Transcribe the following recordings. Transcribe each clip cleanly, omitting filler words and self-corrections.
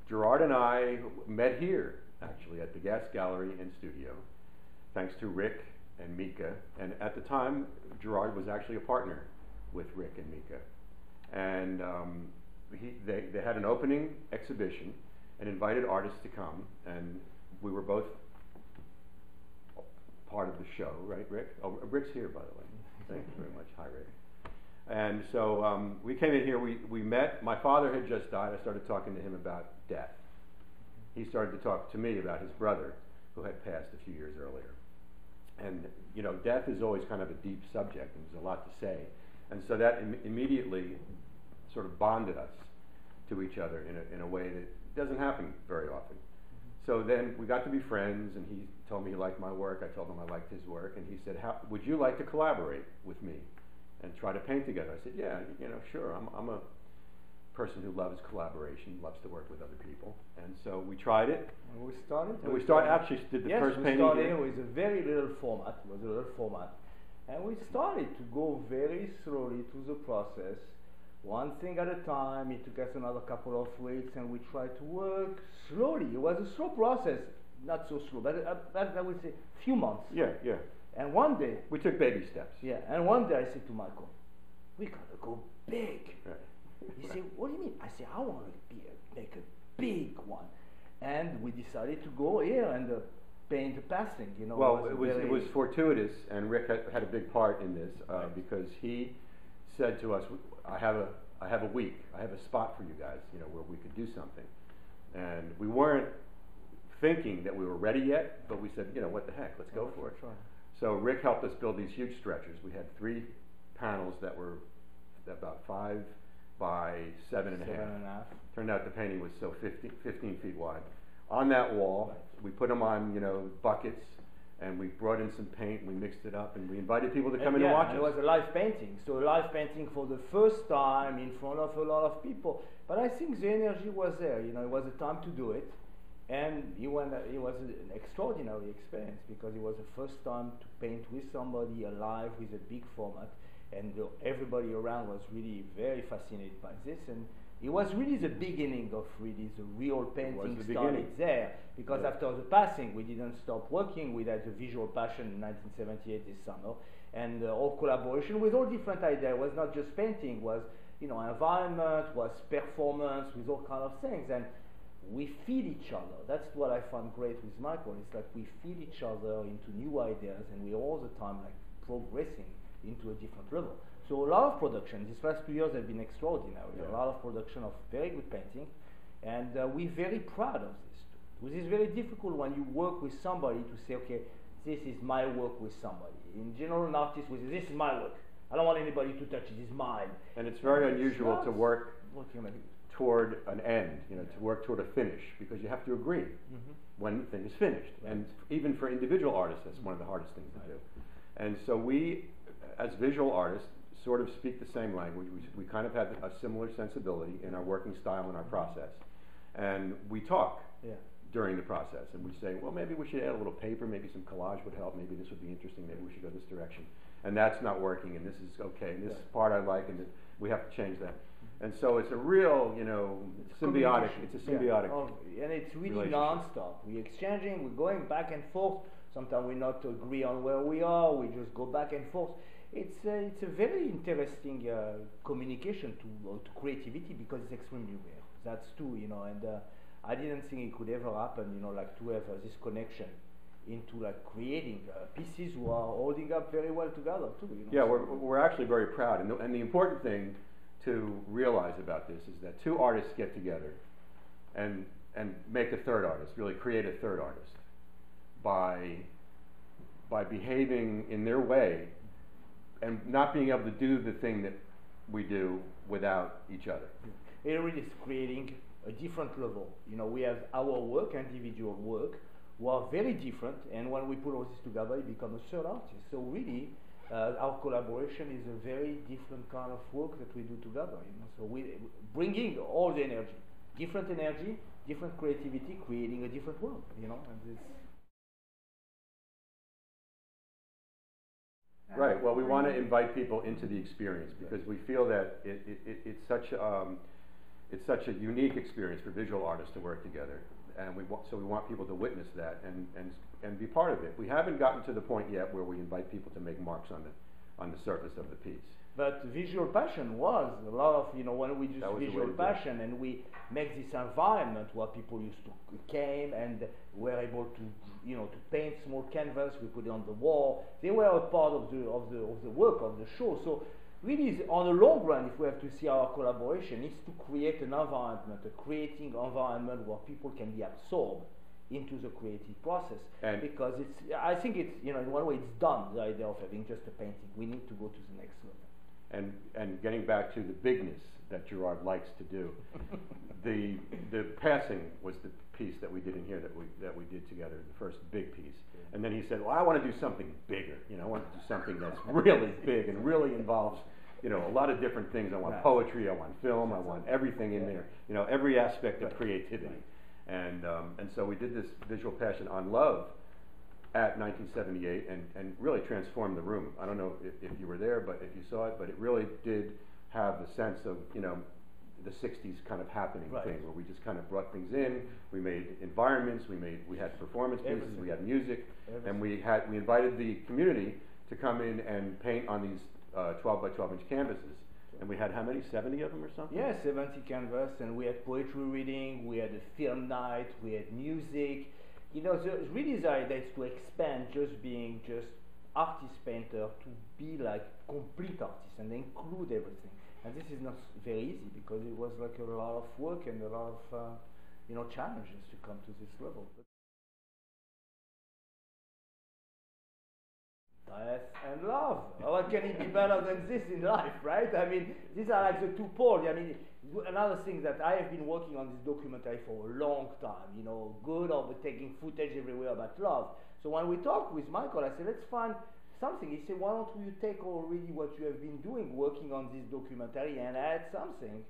Gerard and I met here, actually, at the Gas Gallery and Studio, thanks to Rick and Mika. And at the time, Gerard was actually a partner with Rick and Mika. And they had an opening exhibition and invited artists to come, and we were both part of the show, right, Rick? Oh, Rick's here, by the way. Thank you very much. Hi, Rick. And so we came in here, we met. My father had just died. I started talking to him about death. He started to talk to me about his brother, who had passed a few years earlier. And, you know, death is always kind of a deep subject, and there's a lot to say. And so that immediately sort of bonded us to each other in a way that doesn't happen very often. So then we got to be friends, and he told me he liked my work. I told him I liked his work, and he said, would you like to collaborate with me and try to paint together? I said, yeah, you know, sure. I'm a person who loves collaboration, loves to work with other people. And so we tried it. And we started. And we actually did the first painting. Yes, we started with a very little format. It was a little format. And we started to go very slowly through the process, one thing at a time. It took us another couple of weeks, and we tried to work slowly. It was a slow process, not so slow, but I would say a few months. Yeah, yeah. And one day, we took baby steps. Yeah, and one day I said to Michael, we gotta go big. Right. He said, what do you mean? I said, I want to make a big one. And we decided to go here and paint the passing, you know. Well, it was fortuitous, and Rick had a big part in this because he said to us, I have a week, I have a spot for you guys, you know, where we could do something. And we weren't thinking that we were ready yet, but we said, you know, what the heck, let's go for it. Try. So Rick helped us build these huge stretchers. We had 3 panels that were about 5 by 7.5. Turned out the painting was 15 feet wide. On that wall, we put them on, you know, buckets, and we brought in some paint, and we mixed it up, and we invited people to come in and watch us. It was a live painting, so a live painting for the first time in front of a lot of people. But I think the energy was there, you know, it was a time to do it. And it was an extraordinary experience because it was the first time to paint with somebody alive with a big format, and everybody around was really very fascinated by this. And it was really the beginning of really the real painting started there, because after the passing we didn't stop working. We had a visual passion in 1978 this summer, and our collaboration with all different ideas was not just painting, was, you know, environment, was performance, with all kind of things. And we feed each other. That's what I found great with Michael. It's like we feed each other into new ideas, and we all the time like progressing into a different level. So a lot of production. These past 2 years have been extraordinary. Yeah. A lot of production of very good painting, and we're very proud of this too. It is very difficult when you work with somebody to say, okay, this is my work with somebody. In general, an artist will say, this is my work. I don't want anybody to touch it. It's mine. And it's very unusual to work toward an end, you know, to work toward a finish, because you have to agree when the thing is finished. Right. And even for individual artists, that's one of the hardest things to do. And so we, as visual artists, sort of speak the same language. We kind of have a similar sensibility in our working style and our process. And we talk during the process, and we say, well, maybe we should add a little paper, maybe some collage would help, maybe this would be interesting, maybe we should go this direction. And that's not working, and this is okay, and this part I like, and we have to change that. And so it's a real, you know, symbiotic, it's a symbiotic and it's really non-stop. We're exchanging, we're going back and forth. Sometimes we not agree on where we are, we just go back and forth. It's a very interesting communication to creativity, because it's extremely rare. That's true, you know, and I didn't think it could ever happen, you know, like to have this connection into like creating pieces who are holding up very well together too. You know? Yeah, we're actually very proud, and the important thing to realize about this is that 2 artists get together and make a third artist, really create a third artist by behaving in their way and not being able to do the thing that we do without each other. It really is creating a different level. You know, we have our work, individual work, who are very different, and when we put all this together, it becomes a third artist. So really, our collaboration is a very different kind of work that we do together. You know, so we bringing all the energy, different creativity, creating a different world. You know, and this. Right. Well, we want to invite people into the experience, because we feel that it's it's such a unique experience for visual artists to work together, and we want people to witness that and be part of it. We haven't gotten to the point yet where we invite people to make marks on the surface of the piece. But visual passion was a lot of, you know, when we use visual passion and we make this environment where people used to came and were able to, you know, to paint small canvas, we put it on the wall. They were a part of the work of the show. So really, on the long run, if we have to see our collaboration, is to create an environment, a creating environment where people can be absorbed into the creative process. And because it's, I think it's, you know, in one way it's done, the idea of having just a painting. We need to go to the next level. And getting back to the bigness that Gerard likes to do, the passing was the piece that we did in here that we did together, the first big piece. And then he said, well, I want to do something bigger. You know, I want to do something that's really big and really involves, you know, a lot of different things. I want poetry, I want film, I want everything in there. You know, every aspect of creativity. And so we did this visual passion on love at 1978 and really transformed the room. I don't know if you were there, but if you saw it, but it really did have the sense of, you know, the 60s kind of happening thing, where we just kind of brought things in. We made environments, we had performance pieces, we had music, and we invited the community to come in and paint on these 12 by 12 inch canvases. And we had how many, 70 of them or something? Yeah, 70 canvas, and we had poetry reading, we had a film night, we had music. You know, really the idea is to expand just being just artist painter to be like complete artist and include everything. And this is not very easy because it was like a lot of work and a lot of you know, challenges to come to this level. Death and love. What can it be better than this in life, right? I mean, these are like the two poles. I mean, another thing that I have been working on this documentary for a long time, you know, good or taking footage everywhere about love. So when we talked with Michael, I said, let's find something. He said, why don't you take already what you have been doing, working on this documentary, and add something?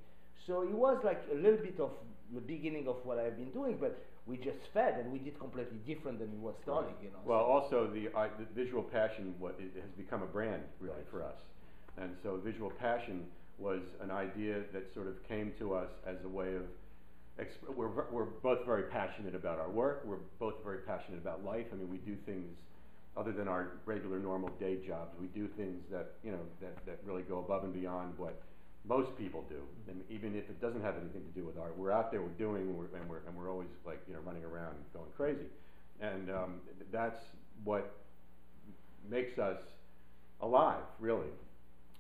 So it was like a little bit of the beginning of what I've been doing, but we just fed and we did completely different than it was starting, you know. Well, also the visual passion, it has become a brand really for us. And so visual passion was an idea that sort of came to us as a way of, we're both very passionate about our work, we're both very passionate about life. I mean, we do things other than our regular normal day jobs. We do things that, you know, that really go above and beyond what most people do, and even if it doesn't have anything to do with art, we're out there, we're doing, and we're always like, you know, running around going crazy, and that's what makes us alive, really.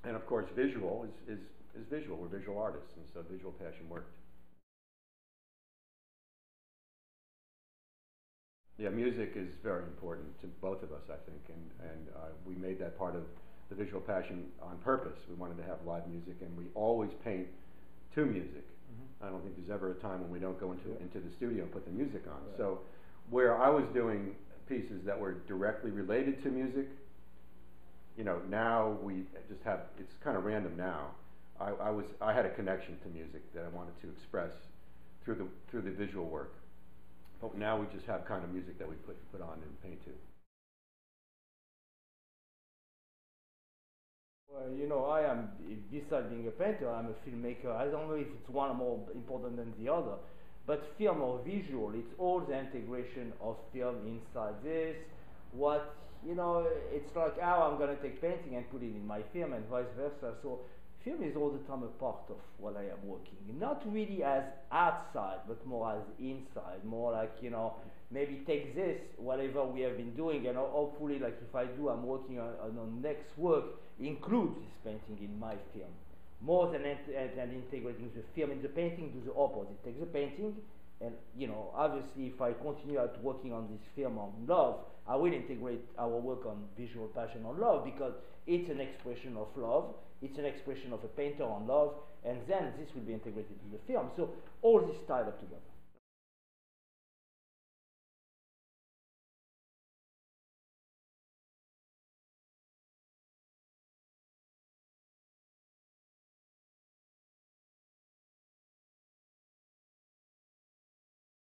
And of course, visual is visual. We're visual artists, and so visual passion worked. Yeah, music is very important to both of us, I think, and we made that part of the visual passion on purpose. We wanted to have live music, and we always paint to music. I don't think there's ever a time when we don't go into the studio and put the music on. So where I was doing pieces that were directly related to music, you know, now we just have, it's kind of random now. I had a connection to music that I wanted to express through the visual work. But now we just have kind of music that we put on and paint to. Well, you know, I am, besides being a painter, I'm a filmmaker. I don't know if it's one more important than the other, but film or visual, it's all the integration of film inside this. What, you know, it's like how I'm going to take painting and put it in my film and vice versa. So film is all the time a part of what I am working. Not really as outside, but more as inside, more like, you know, maybe take this, whatever we have been doing, and hopefully, like if I do, I'm working on next work, include this painting in my film. More than integrating the film in the painting, do the opposite. Take the painting, and, you know, obviously if I continue out working on this film on love, I will integrate our work on visual passion on love, because it's an expression of love, it's an expression of a painter on love, and then this will be integrated to the film. So all this tied up together.